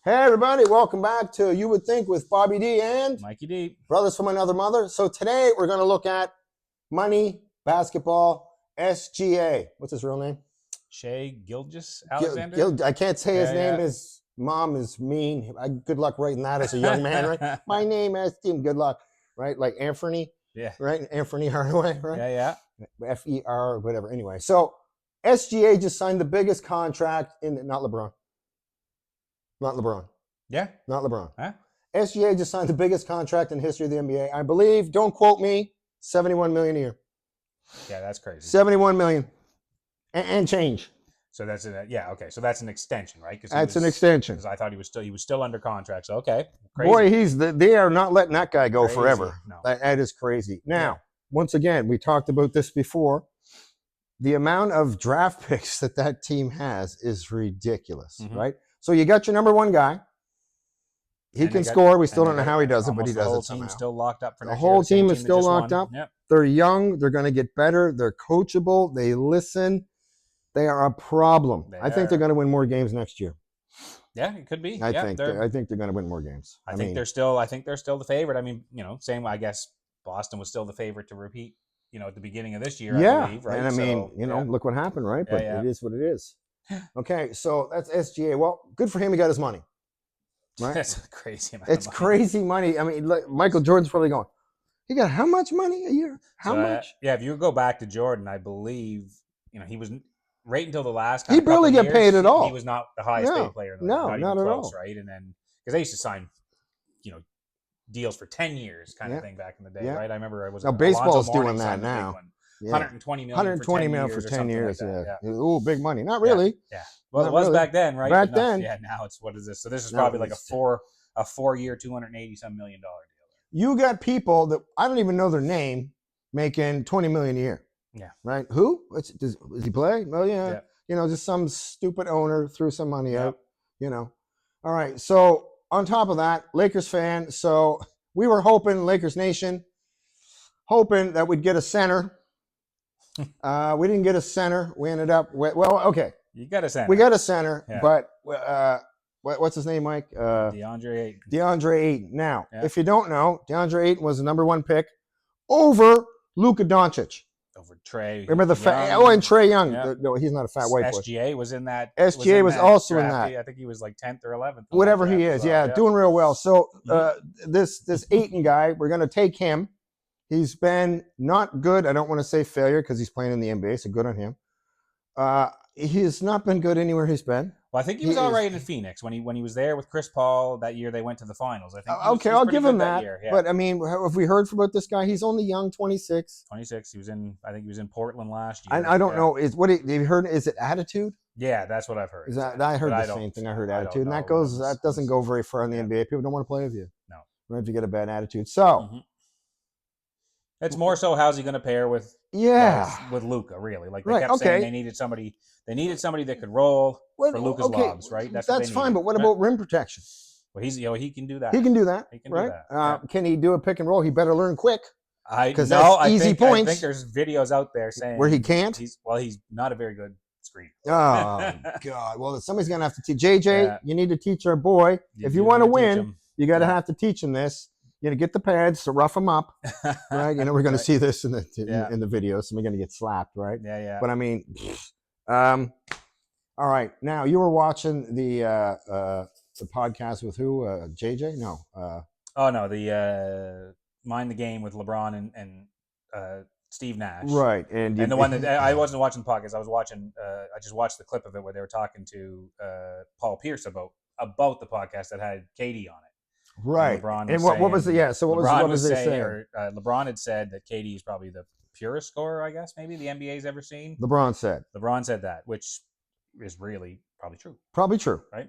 Hey everybody, welcome back to You Would Think with Bobby D and Mikey D. Brothers from Another Mother. So today we're going to look at money, basketball, SGA. What's his real name? Shai Gilgeous-Alexander. I can't say his name. Yeah. His mom is mean. Good luck writing that as a young man, right? My name is Tim. Good luck, right? Like Anthony, Yeah. right? Anthony Hardaway, right? Yeah. FER, whatever. Anyway, so SGA just signed the biggest contract in not LeBron. Yeah. Not LeBron. Huh? SGA just signed the biggest contract in the history of the NBA. I believe, don't quote me, $71 million a year. Yeah, that's crazy. $71 million and change. So that's okay. So that's an extension, right? That's an extension. Because I thought he was still under contract. So okay, crazy. Boy, they are not letting that guy go Crazy. forever. No. That is crazy. Now, once again, we talked about this before. The amount of draft picks that team has is ridiculous, right? So you got your number one guy. He can score. We still don't know how he does it, but he does it somehow. The whole team still locked up for next year. The whole team is that still locked up. Yep. They're young. They're going to get better. They're coachable. They listen. They are a problem. I think they're going to win more games next year. Yeah, it could be. I think they're going to win more games. I think they're still the favorite. I mean, same. I guess Boston was still the favorite to repeat. At the beginning of this year. Yeah, I believe, right? And I mean, look what happened, right? But it is what it is. Okay, so that's SGA. Well, good for him. He got his money. Right? That's a crazy amount. It's crazy money. I mean, Michael Jordan's probably going, he got how much money a year? How much? If you go back to Jordan, I believe, he was right until the last. He barely got paid at all. He was not the highest paid player. Not at all. Right, and then because they used to sign, deals for 10 years, kind of thing back in the day, right? I remember I was. Now baseball's doing that now. Yeah. 120 million for 10 years. Like yeah. Ooh, big money. Not really. Yeah. Well, it was back then, right? Back then. Yeah. Now it's what is this? So this is probably like a 4-year, $280-some million deal. You got people that I don't even know their name making $20 million a year. Yeah. Right. Who? Does he play? Oh yeah. Just some stupid owner threw some money out. All right. So on top of that, Lakers fan. So we were hoping, Lakers Nation, that we'd get a center. We didn't get a center. We ended up with, okay. You got a center. We got a center, but what's his name, Mike? DeAndre Ayton. DeAndre Ayton. Now, if you don't know, DeAndre Ayton was the number one pick over Luka Doncic. Over Trey. Remember the and Trey Young. Yeah. No, he's not a fat white boy. SGA was in that. SGA was also in that. I think he was like 10th or 11th. Whatever he is, doing real well. So this Ayton guy, we're going to take him. He's been not good. I don't want to say failure because he's playing in the NBA, so good on him. He has not been good anywhere he's been. Well, I think he was all right in Phoenix when he was there with Chris Paul that year. They went to the finals. I think. Okay, I'll give him that. But I mean, have we heard about this guy? He's only young, 26. 26. I think he was in Portland last year. I don't know. Have you heard? Is it attitude? Yeah, that's what I've heard. I heard the same thing. I heard attitude, and that doesn't go very far in the NBA. People don't want to play with you. No, right? If you get a bad attitude, so. It's more so how's he going to pair with Luka, really. Like they kept saying they needed somebody that could roll for Luka's lobs, right? That's fine, but what about rim protection? Well, he can do that. He can do that. He can do that. Can he do a pick and roll? He better learn quick. Because that's easy points. I think there's videos out there saying where he can't. He's not a very good screener. Oh God! Well, somebody's going to have to teach JJ. You need to teach our boy. If you want to win, you got to have to teach him this. Get the pads to rough them up, right? We're going to see this in the video, so we're going to get slapped, right? Yeah. But I mean, all right. Now you were watching the podcast with who? JJ? No. The Mind the Game with LeBron and Steve Nash. Right, and the one that I wasn't watching the podcast. I was watching. I just watched the clip of it where they were talking to Paul Pierce about the podcast that had KD on it. Right. And what was the So what was they saying? LeBron had said that KD is probably the purest scorer, I guess, maybe the NBA's ever seen. LeBron said that, which is really probably true. Probably true. Right?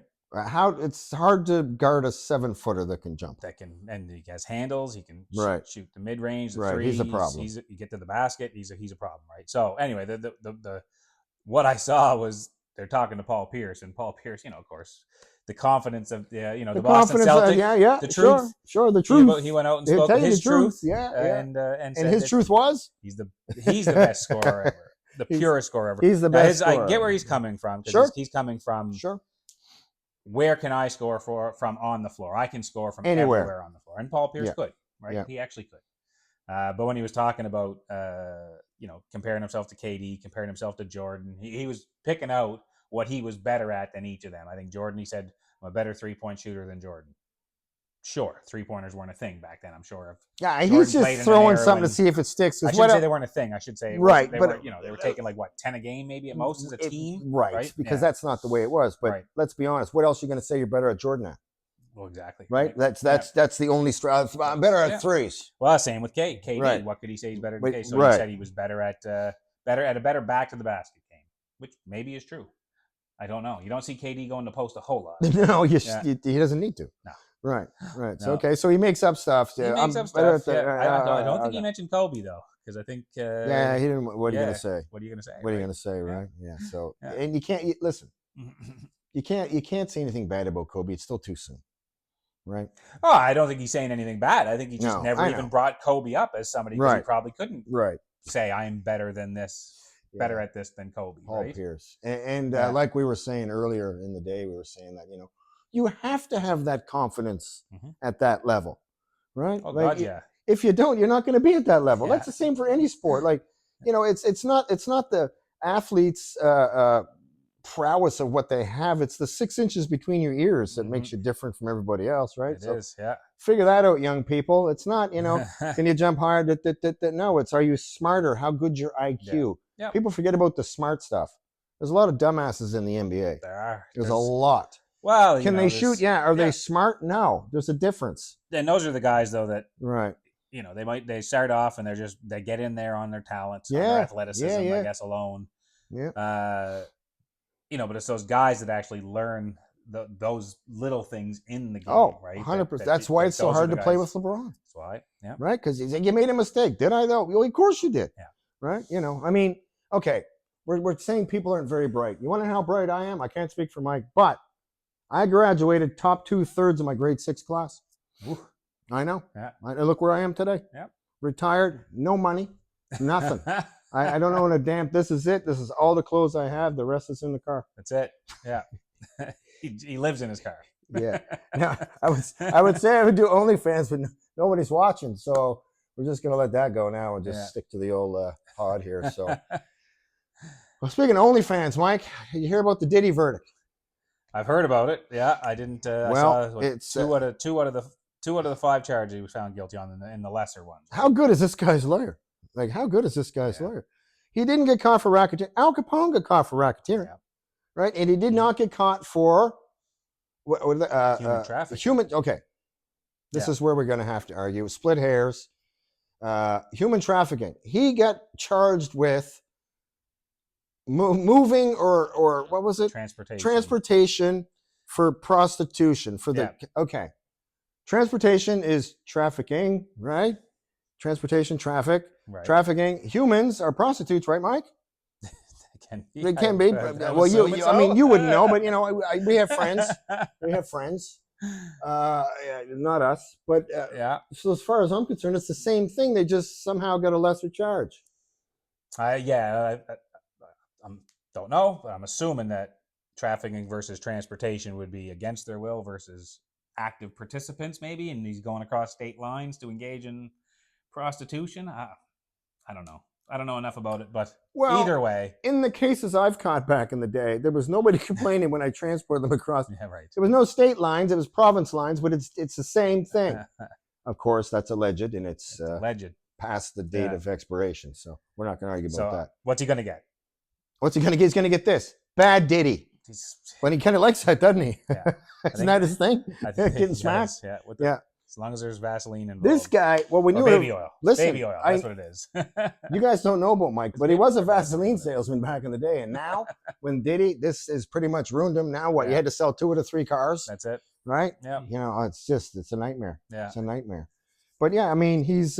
It's hard to guard a 7-footer that can jump. And he has handles. He can shoot the mid range, the threes. He's a problem. You get to the basket. He's a problem, right? So anyway, the what I saw was they're talking to Paul Pierce, and Paul Pierce, of course. The confidence of the Boston Celtics, the truth, sure, the truth. He went out and spoke his truth, and said his truth was he's the best scorer ever, the purest scorer ever. He's the best. I get where he's coming from. Sure, he's coming from where can I score from on the floor? I can score from Anywhere. everywhere on the floor. And Paul Pierce could, right? Yeah. He actually could. But when he was talking about, comparing himself to KD, comparing himself to Jordan, he was picking out what he was better at than each of them. I think Jordan, he said, I'm a better three-point shooter than Jordan. Sure, three-pointers weren't a thing back then, I'm sure. Yeah, he's just throwing something to see if it sticks. I shouldn't say they weren't a thing. I should say right, they were taking 10 a game maybe at most as a team. Right, because that's not the way it was. But let's be honest, what else are you going to say you're better at Jordan at? Well, exactly. Right? That's the only I'm better at threes. Well, same with KD. Right. What could he say he's better than KD? So he said he was better at a better back to the basket game, which maybe is true. I don't know. You don't see KD going to post a whole lot. No, he doesn't need to. No. Right. So, okay, so he makes up stuff. He makes up stuff. I don't think he mentioned Kobe though, because I think. He didn't. What are you gonna say? What are you gonna say? What are you gonna say? Right? Yeah. So, and you can't listen. You can't say anything bad about Kobe. It's still too soon. Right. Oh, I don't think he's saying anything bad. I think he just never even brought Kobe up as somebody because he probably couldn't. Say I'm better than this. Better at this than Kobe. Paul Pierce. And like we were saying earlier in the day, we were saying that you have to have that confidence at that level, right? Oh, God, If you don't, you're not going to be at that level. That's the same for any sport. It's not the athlete's prowess of what they have. It's the 6 inches between your ears that makes you different from everybody else, right? It is. Figure that out, young people. It's not, can you jump higher? No, it's are you smarter? How good's your IQ? Yeah. People forget about the smart stuff. There's a lot of dumbasses in the NBA. There are. There's a lot. Well, can they shoot? Yeah. Are they smart? No. There's a difference. And those are the guys though that right. They start off and they get in there on their talents, on their athleticism, I guess alone. Yeah. But it's those guys that actually learn those little things in the game, right? 100%. That's why it's so hard to play with LeBron. That's why. Yeah. Right? Because you made a mistake. Did I though? Well, of course you did. Yeah. Right? Okay. We're saying people aren't very bright. You want to know how bright I am? I can't speak for Mike, but I graduated top 2/3 of my grade 6 class. Ooh. I know. Yeah. Look where I am today. Yep. Retired, no money, nothing. I don't own a damn. This is it. This is all the clothes I have. The rest is in the car. That's it. Yeah. he lives in his car. Yeah. Now, I would say I would do OnlyFans, but nobody's watching, so we're just gonna let that go now and just stick to the old pod here. So, well, speaking of OnlyFans, Mike, you hear about the Diddy verdict? I've heard about it. Yeah, I didn't. I saw it's two out of the 5 charges he was found guilty on in the lesser ones. How good is this guy's lawyer? How good is this guy's lawyer? He didn't get caught for racketeering. Al Capone got caught for racketeering, right? And he did not get caught for human trafficking. Okay, this is where we're going to have to argue. Split hairs. Human trafficking. He got charged with moving or what was it? Transportation for prostitution. Okay. Transportation is trafficking, right? Transportation, traffic. Right. Trafficking. Humans are prostitutes, right, Mike? They can be. Well, you wouldn't know, but we have friends. We have friends. Not us, but So as far as I'm concerned, it's the same thing. They just somehow got a lesser charge. I don't know, but I'm assuming that trafficking versus transportation would be against their will versus active participants, maybe, and he's going across state lines to engage in prostitution. I don't know. I don't know enough about it, but either way. In the cases I've caught back in the day, there was nobody complaining when I transported them across. Yeah, right. There was no state lines, it was province lines, but it's the same thing. Of course, that's alleged, and it's alleged. Past the date of expiration, so we're not going to argue about that. What's he going to get? What's he going to get? He's going to get this. Bad Diddy. But he kind of likes that, doesn't he? Yeah. Isn't that his thing? Getting smacked? Yeah. As long as there's Vaseline involved. This guy, baby oil. Listen, baby oil. That's what it is. You guys don't know about Mike, but he was a Vaseline salesman back in the day. And now, when Diddy, this has pretty much ruined him. Now, what? You had to sell 2 out of 3 cars. That's it. Right? Yeah. It's a nightmare. Yeah. It's a nightmare. But yeah, he's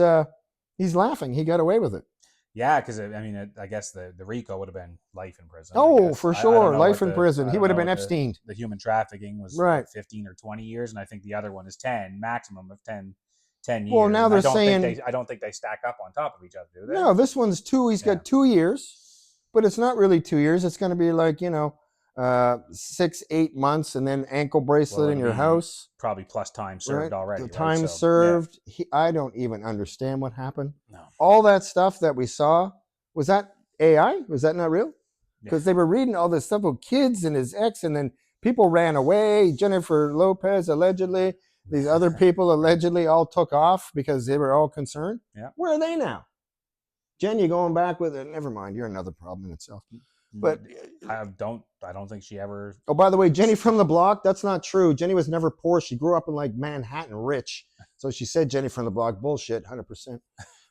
laughing. He got away with it. Yeah, because I guess the RICO would have been life in prison. Oh, for sure, life in prison. He would have been Epstein. The human trafficking was 15 or 20 years, and I think the other one is 10, maximum of 10 years. Well, now they're saying I don't think they stack up on top of each other, do they? No, this one's 2. He's got 2 years, but it's not really 2 years. It's going to be like 6-8 months, and then ankle bracelet in your house. Probably plus time served already. The time served. Yeah. I don't even understand what happened. No. All that stuff that we saw, was that AI? Was that not real? Because they were reading all this stuff about kids and his ex, and then people ran away. Jennifer Lopez allegedly. These other people allegedly all took off because they were all concerned. Yeah. Where are they now? Jen, you going back with it? Never mind. You're another problem in itself. But I don't think she ever. Oh, by the way, Jenny from the block, that's not true. Jenny was never poor. She grew up in like Manhattan rich. So she said Jenny from the block, bullshit, 100%.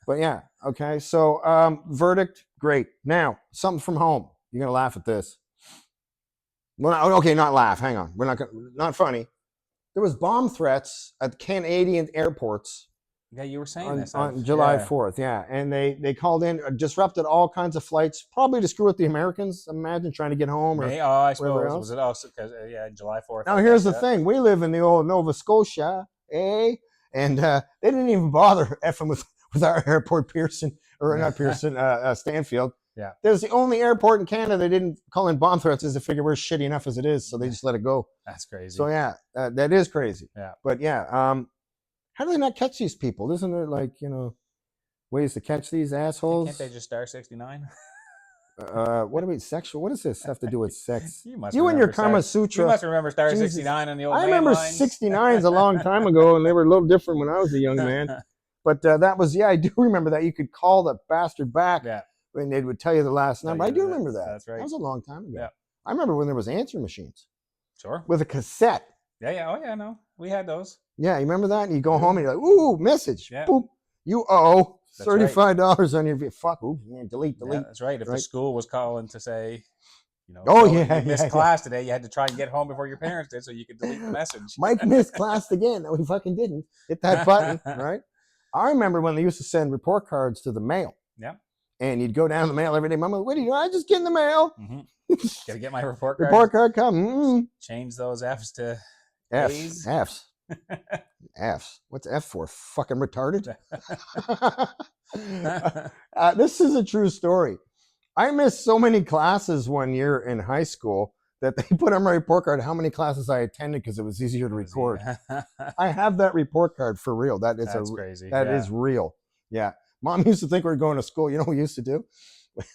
But yeah, okay. So verdict, great. Now, something from home. You're going to laugh at this. Well, okay, not laugh. Hang on. We're not funny. There was bomb threats at Canadian airports. Yeah, you were saying this on July 4th. Yeah, and they called in, disrupted all kinds of flights, probably to screw with the Americans. Imagine trying to get home. I suppose was it also because July 4th. Now here's the thing: we live in the old Nova Scotia, and they didn't even bother effing with our airport, Pearson or not Pearson, Stanfield. Yeah, there's the only airport in Canada they didn't call in bomb threats, is to figure we're shitty enough as it is, so they just let it go. That's crazy. So yeah, that is crazy. Yeah, but yeah. How do they not catch these people? Isn't there ways to catch these assholes? Can't they just star 69? What are we sexual? What does this have to do with sex? You and your Kama Sutra. You must remember star 69 on the old. I remember 69s a long time ago, and they were a little different when I was a young man. But that was I do remember that. You could call the bastard back when they would tell you the last number. I do remember that. That's right. That was a long time ago. Yeah. I remember when there was answering machines. Sure. With a cassette. Yeah. Oh yeah, no, we had those. Yeah, you remember that? And you go home and you're like, ooh, message. Yeah. Boop. You owe $35 on your fuck. Ooh, man, delete. Yeah, that's right. If the school was calling to say, you missed class today, you had to try and get home before your parents did so you could delete the message. Mike missed class again. No, he fucking didn't. Hit that button, right? I remember when they used to send report cards to the mail. Yeah. And you'd go down to the mail every day. Mama, what are you doing? I just get in the mail. Mm-hmm. Gotta get my report card. Report card come. Mm-hmm. Change those F's to A's. F's. F's. What's F for? Fucking retarded. This is a true story. I missed so many classes one year in high school that they put on my report card how many classes I attended because it was easier to record. I have that report card for real. That's crazy. That is real. Yeah. Mom used to think we were going to school. You know what we used to do?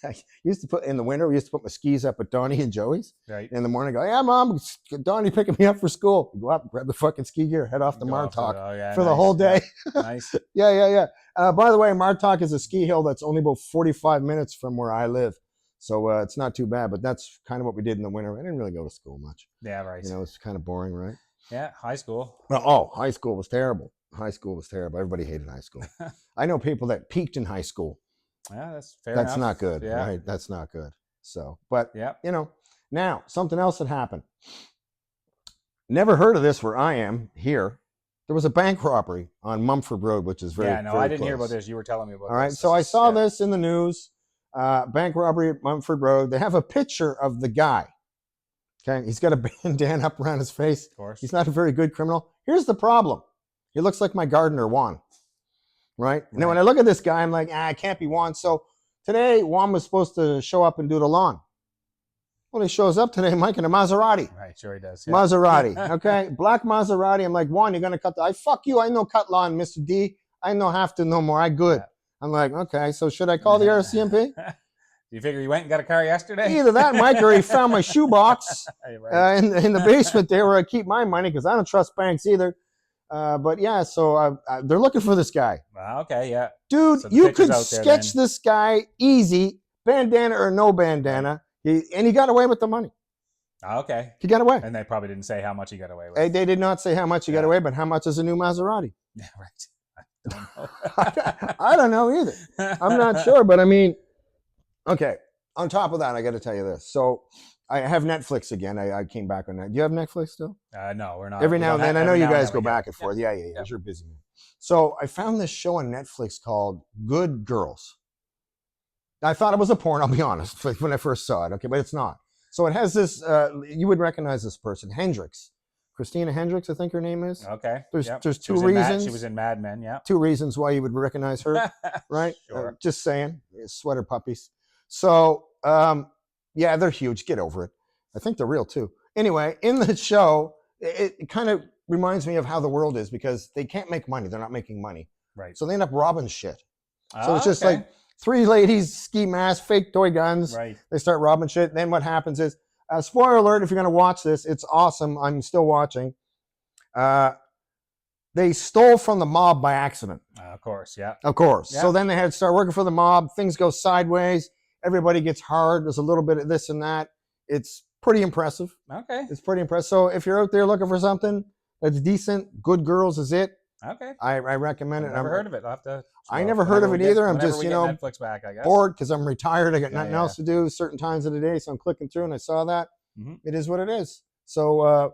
I used to put in the winter, we used to put my skis up at Donnie and Joey's. Right. In the morning, I go, yeah, Mom, Donnie picking me up for school. You go up, grab the fucking ski gear, head off to Martok for the whole day. Nice. Yeah. By the way, Martok is a ski hill that's only about 45 minutes from where I live. So it's not too bad, but that's kind of what we did in the winter. I didn't really go to school much. Yeah, right. It's kind of boring, right? Yeah, high school. High school was terrible. High school was terrible. Everybody hated high school. I know people that peaked in high school. Yeah, that's fair. That's enough. not good, right? That's not good. So, but yeah, now something else that happened. Never heard of this where I am here. There was a bank robbery on Mumford Road, which is very I didn't hear about this. You were telling me about. All right, so I saw this in the news. Bank robbery at Mumford Road. They have a picture of the guy. Okay, he's got a bandana up around his face. Of course, he's not a very good criminal. Here's the problem. He looks like my gardener, Juan. Right? Now, when I look at this guy, I'm like, it can't be Juan. So today, Juan was supposed to show up and do the lawn. Well, he shows up today, Mike, in a Maserati. Right, sure he does. Yeah. Maserati, okay? Black Maserati. I'm like, Juan, you're going to cut the... fuck you. I know cut lawn, Mr. D. I know have to no more. I good. Yeah. I'm like, okay, so should I call the RCMP? You figure you went and got a car yesterday? Either that, Mike, or he found my shoebox in the basement there where I keep my money because I don't trust banks either. But yeah, so they're looking for this guy. Okay, yeah. Dude, so you could sketch this guy easy, bandana or no bandana, and he got away with the money. Okay. He got away. And they probably didn't say how much he got away with. They did not say how much he got away, but how much is a new Maserati? Yeah, right. I don't know. I don't know either. I'm not sure, but I mean, okay. On top of that, I got to tell you this. So I have Netflix again. I came back on that. Do you have Netflix still? No, we're not. Every now and then. I know you guys go back and forth. Yeah. You're busy, man. So I found this show on Netflix called Good Girls. I thought it was a porn, I'll be honest, when I first saw it. Okay, but it's not. So it has this, you would recognize this person, Hendricks. Christina Hendricks, I think her name is. Okay. There's two reasons. She was in Mad Men, yeah. 2 reasons why you would recognize her, right? Sure. Just saying. Sweater puppies. So, yeah, they're huge. Get over it. I think they're real too. Anyway, in the show, it kind of reminds me of how the world is because they can't make money. They're not making money. Right. So they end up robbing shit. So it's just like 3 ladies, ski masks, fake toy guns. Right. They start robbing shit. And then what happens is, spoiler alert, if you're going to watch this, it's awesome. I'm still watching. They stole from the mob by accident. Of course, yeah. Of course. Yeah. So then they had to start working for the mob. Things go sideways. Everybody gets hard. There's a little bit of this and that. It's pretty impressive. Okay. It's pretty impressive. So if you're out there looking for something that's decent, Good Girls is it. Okay. I recommend it. I've never heard of it. I'll have to. I never heard of it either. I'm just, Netflix back, I guess. bored because I'm retired. I got nothing else to do certain times of the day. So I'm clicking through and I saw that. Mm-hmm. It is what it is. So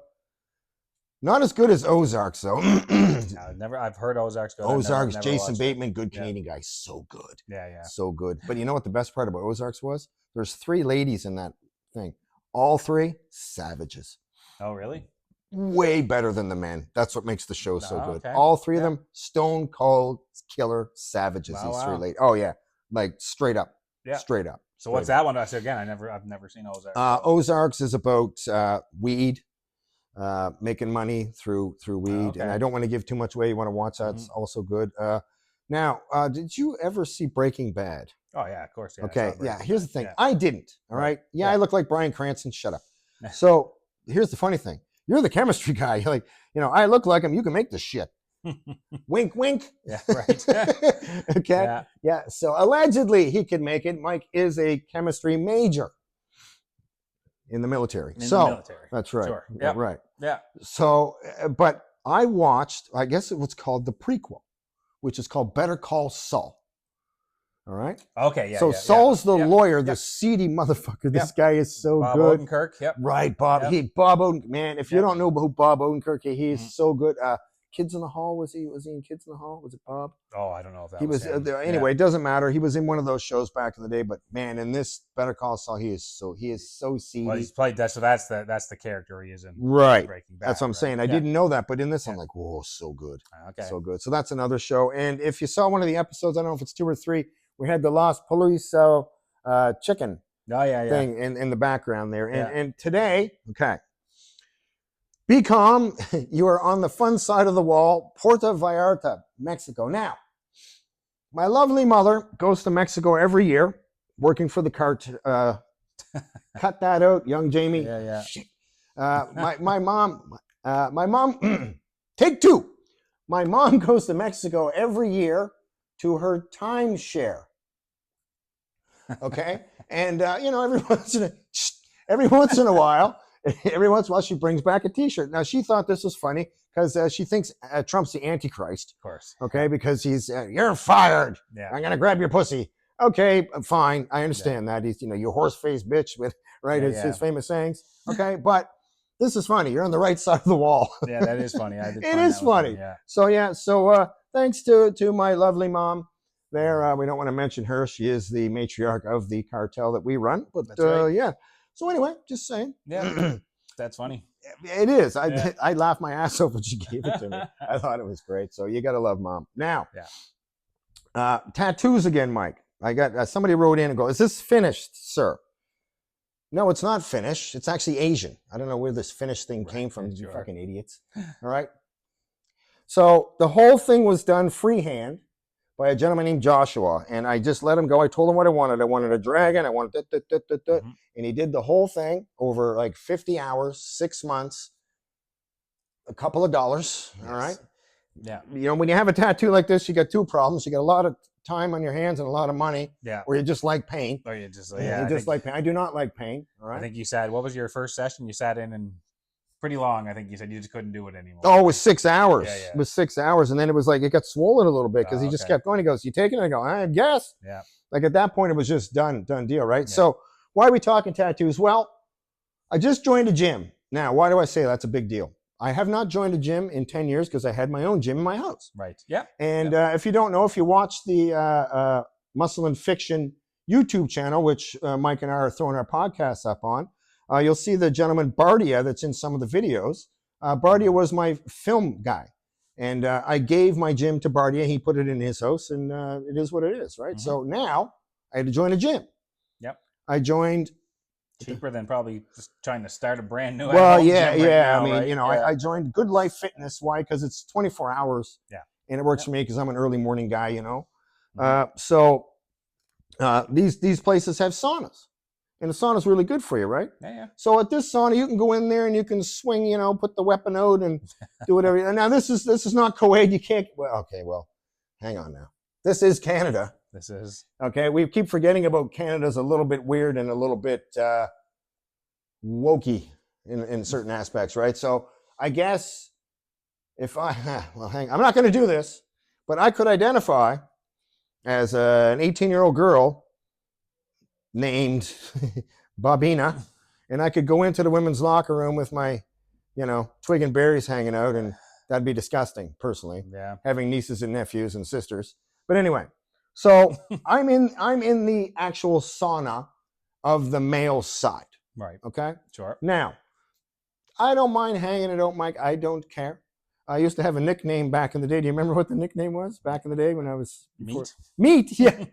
not as good as Ozarks, though. I've heard Ozarks good. Ozarks, never Jason watched Bateman, good Canadian guy. So good. Yeah. So good. But you know what the best part about Ozarks was? There's 3 ladies in that thing. All 3 savages. Oh, really? Way better than the men. That's what makes the show so good. Okay. All 3 of them, stone cold killer savages. Wow, these 3 ladies. Oh yeah, like straight up. Yeah. Straight up. So what's that one? I said again, I've never seen Ozarks. Ozarks is about weed, making money through weed, and I don't want to give too much away. You want to watch that? It's also good. Now, did you ever see Breaking Bad? Oh yeah, of course. Yeah, okay, yeah. Here's the thing. Yeah. I didn't. All right. Yeah, I look like Bryan Cranston. Shut up. Yeah. So here's the funny thing. You're the chemistry guy. You're like, I look like him. You can make this shit. Wink, wink. Yeah, right. Okay. Yeah. So allegedly he can make it. Mike is a chemistry major in the military. The military. That's right. Sure. Yeah. Right. Yeah. So, but I watched, I guess it was called the prequel, which is called Better Call Saul. All right. Okay. Yeah. So Saul's the lawyer, the seedy motherfucker. This guy is so Bob good. Odenkirk. Yep. Right, Bob. Yep. Bob Odenkirk. Man, if you don't know who Bob Odenkirk is, he is so good. Kids in the Hall. Was he in Kids in the Hall? Was it Bob? Oh, I don't know if that he was. Anyway, it doesn't matter. He was in one of those shows back in the day. But man, in this Better Call Saul, he is so seedy. Well, he's played that. So that's the character he is in. Right. Breaking Bad. That's what I'm saying. I didn't know that, but in this, I'm like, whoa, so good. Okay. So good. So that's another show. And if you saw one of the episodes, I don't know if it's 2 or 3. We had the Lost Police chicken thing in the background there. And today, be calm. You are on the fun side of the wall, Puerto Vallarta, Mexico. Now, my lovely mother goes to Mexico every year, working for the cart. Cut that out, young Jamie. Yeah. Shit. My mom, take 2. My mom goes to Mexico every year to her timeshare. Okay. And, every once in a while, she brings back a t-shirt. Now, she thought this was funny because she thinks Trump's the Antichrist. Of course. Okay. Because he's, you're fired. Yeah. I'm going to grab your pussy. Okay. Fine. I understand that. He's, you horse-faced bitch with, his famous sayings. Okay. But this is funny. You're on the right side of the wall. Yeah, that is funny. It is funny. Yeah. So, thanks to my lovely mom there. We don't want to mention her. She is the matriarch of the cartel that we run. But That's right. yeah. So anyway, just saying. Yeah, that's funny. It is. I laughed my ass off when she gave it to me. I thought it was great. So you got to love mom. Now, tattoos again, Mike. I got somebody wrote in and go, is this finished, sir? No, it's not Finnish. It's actually Asian. I don't know where this Finnish thing came from. You fucking idiots. All right. So the whole thing was done freehand by a gentleman named Joshua, and I just let him go. I told him what I wanted. I wanted a dragon. I wanted and he did the whole thing over like 50 hours, 6 months, a couple of dollars. All right. Yeah. When you have a tattoo like this, you got 2 problems. You got a lot of time on your hands and a lot of money. Yeah. Or you just like pain. Or you just like pain. I do not like pain. All right. I think you said, what was your first session? You sat in and pretty long. I think you said you just couldn't do it anymore. Oh, it was 6 hours. Yeah. It was 6 hours. And then it was like, it got swollen a little bit because he just kept going. He goes, you taking it? I go, I guess. Yeah. Like at that point, it was just done deal, right? Yeah. So why are we talking tattoos? Well, I just joined a gym. Now, why do I say that's a big deal? I have not joined a gym in 10 years because I had my own gym in my house. Right. Yeah. And if you don't know, if you watch the Muscle and Fiction YouTube channel, which Mike and I are throwing our podcasts up on, you'll see the gentleman Bardia that's in some of the videos. Bardia was my film guy. And I gave my gym to Bardia. He put it in his house, and it is what it is, right? Mm-hmm. So now I had to join a gym. Yep. I joined cheaper than probably just trying to start a brand new. Well, yeah, yeah. Now, I mean, right? I joined Good Life Fitness. Why? Because it's 24 hours. Yeah. And it works for me because I'm an early morning guy. So these places have saunas, and the sauna is really good for you, right? Yeah. So at this sauna, you can go in there and you can swing, put the weapon out and do whatever. And now this is not co-ed. You can't. Well, okay. Well, hang on now. This is Canada. This is okay. We keep forgetting about Canada's a little bit weird and a little bit wokey in certain aspects, right? So I guess if I'm not going to do this, but I could identify as an 18-year-old girl named Bobina, and I could go into the women's locker room with my, twig and berries hanging out, and that'd be disgusting, personally. Yeah. Having nieces and nephews and sisters. But anyway, so I'm in the actual sauna of the male side. Right. Okay. Sure. Now, I don't mind hanging it out, Mike. I don't care. I used to have a nickname back in the day. Do you remember what the nickname was back in the day when I was Meat? Meat, yeah.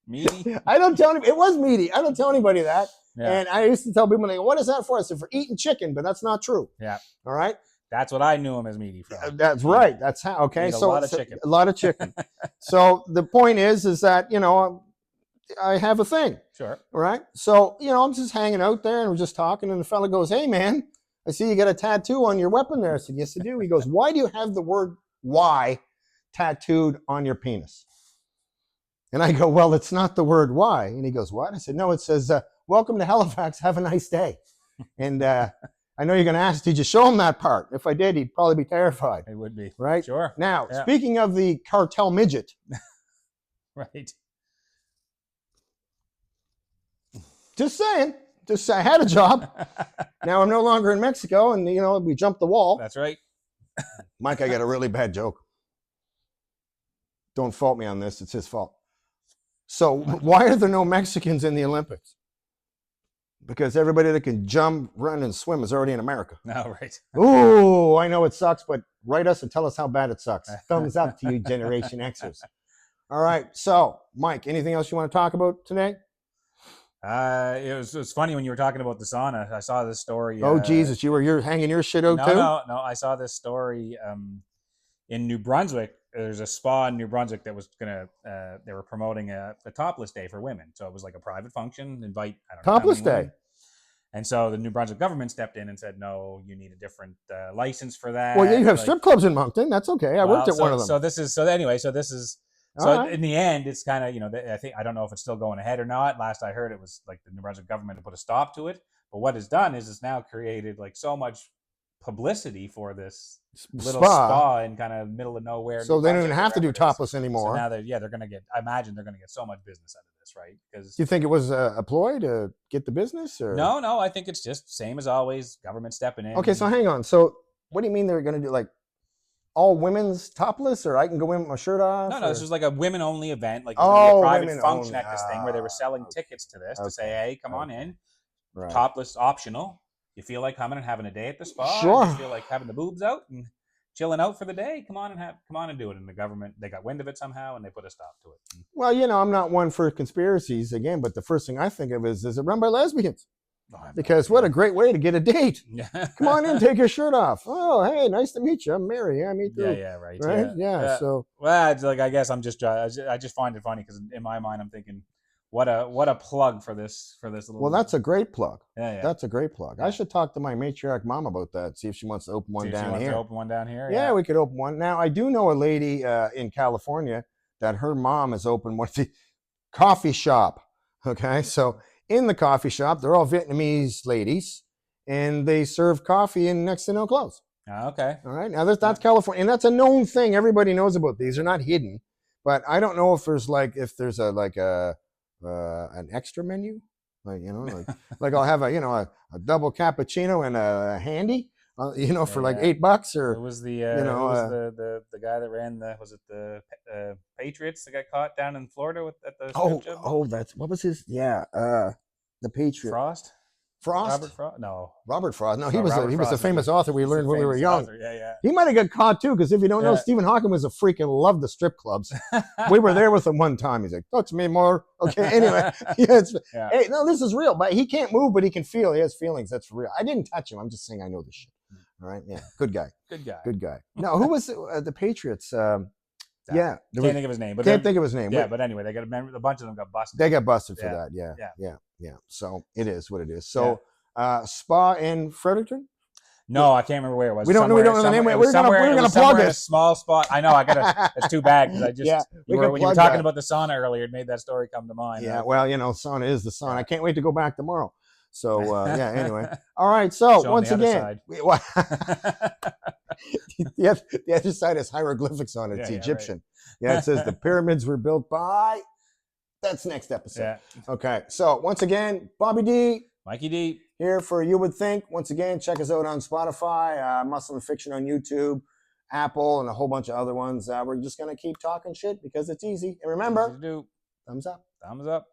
Meaty? I don't tell anybody. It was meaty. I don't tell anybody that. Yeah. And I used to tell people, they go, what is that for? I said, for eating chicken, but that's not true. Yeah. All right? That's what I knew him as meaty from. That's right. That's how, okay? So, a lot of chicken. A lot of chicken. So the point is that, I have a thing. Sure. Right? So, I'm just hanging out there and we're just talking, and the fella goes, hey, man, I see you got a tattoo on your weapon there. I said, yes, I do. He goes, why do you have the word "why" tattooed on your penis? And I go, well, it's not the word "why." And he goes, what? I said, no, it says, welcome to Halifax. Have a nice day. And I know you're going to ask, did you show him that part? If I did, he'd probably be terrified. It would be. Right? Sure. Now, speaking of the cartel midget. Right. Just saying. I had a job. Now I'm no longer in Mexico, and we jumped the wall. That's right. Mike, I got a really bad joke. Don't fault me on this. It's his fault. So why are there no Mexicans in the Olympics? Because everybody that can jump, run, and swim is already in America. No, right. Ooh, I know it sucks, but write us and tell us how bad it sucks. Thumbs up to you, Generation Xers. All right. So, Mike, anything else you want to talk about today? It was funny when you were talking about the sauna. I saw this story. Oh Jesus, you're hanging your shit out too? No. I saw this story in New Brunswick. There's a spa in New Brunswick that was gonna. They were promoting a topless day for women, so it was like a private function. Invite topless day. Women. And so the New Brunswick government stepped in and said, no, you need a different license for that. Well, yeah, you have strip clubs in Moncton. That's okay. I worked at one of them. So this is in the end, it's kind of, I don't know if it's still going ahead or not. Last I heard, it was like the New Brunswick government to put a stop to it. But what it's done is it's now created like so much publicity for this little spa in kind of middle of nowhere. So they don't even have to do topless anymore. So now they're going to get, I imagine they're going to get so much business out of this, right? Because do you think it was a ploy to get the business? Or? No, I think it's just same as always, government stepping in. Okay, so hang on. So what do you mean they're going to do like all women's topless, or I can go in with my shirt off? No, this was like a women-only event, like a private function at this thing where they were selling tickets to this to say, "Hey, come on in, topless optional. You feel like coming and having a day at the spa? Sure. You feel like having the boobs out and chilling out for the day? Come on and do it." And the government, they got wind of it somehow, and they put a stop to it. Well, I'm not one for conspiracies again, but the first thing I think of is it run by lesbians? Because what a great way to get a date. Come on in, take your shirt off. Oh, hey, nice to meet you. I'm Mary. Yeah, me too. Yeah, right. Right? Yeah. So, well, it's like, I guess I just find it funny because in my mind I'm thinking, what a plug for this little. Well, that's a great plug. Yeah. That's a great plug. I should talk to my matriarch mom about that. See if she wants to open one down here. Open one down here. Yeah, we could open one. Now, I do know a lady in California that her mom has opened one of the coffee shop. Okay, so. In the coffee shop, they're all Vietnamese ladies, and they serve coffee in next to no clothes. Okay. All right. Now that's California, and that's a known thing. Everybody knows about these. They're not hidden, but I don't know if there's an extra menu, like I'll have a double cappuccino and a handy, for like $8, or it was the guy that ran the Patriots that got caught down in Florida at the strip club? That's what was his the Patriot Frost? Robert Frost? No. Robert Frost. No, he was a famous author we learned when we were young. Author. Yeah. He might have got caught too, because if you don't know, Stephen Hawking was a freak and loved the strip clubs. We were there with him one time. He's like, touch me more. Okay, anyway. Hey, no, this is real. But he can't move, but he can feel. He has feelings. That's real. I didn't touch him. I'm just saying I know this shit. All right? Yeah, good guy. Good guy. No, who was the Patriots? Can't think of his name. But can't think of his name. Yeah, but anyway, they got a bunch of them got busted. They got busted for that. Yeah. So it is what it is. So spa in Fredericton? No, I can't remember where it was. We don't know the name. We're gonna plug it. A small spot. I know. I gotta. It's too bad because I just when you were talking about the sauna earlier, it made that story come to mind. Yeah. Well, sauna is the sauna. I can't wait to go back tomorrow. So anyway. All right. So once again, the other side has hieroglyphics on it. It's Egyptian. Right. Yeah, it says the pyramids were built by. That's next episode. Yeah. Okay. So once again, Bobby D, Mikey D, here for You Would Think. Once again, check us out on Spotify, Muscle and Fiction on YouTube, Apple, and a whole bunch of other ones. We're just gonna keep talking shit because it's easy. And remember, thumbs up. Thumbs up.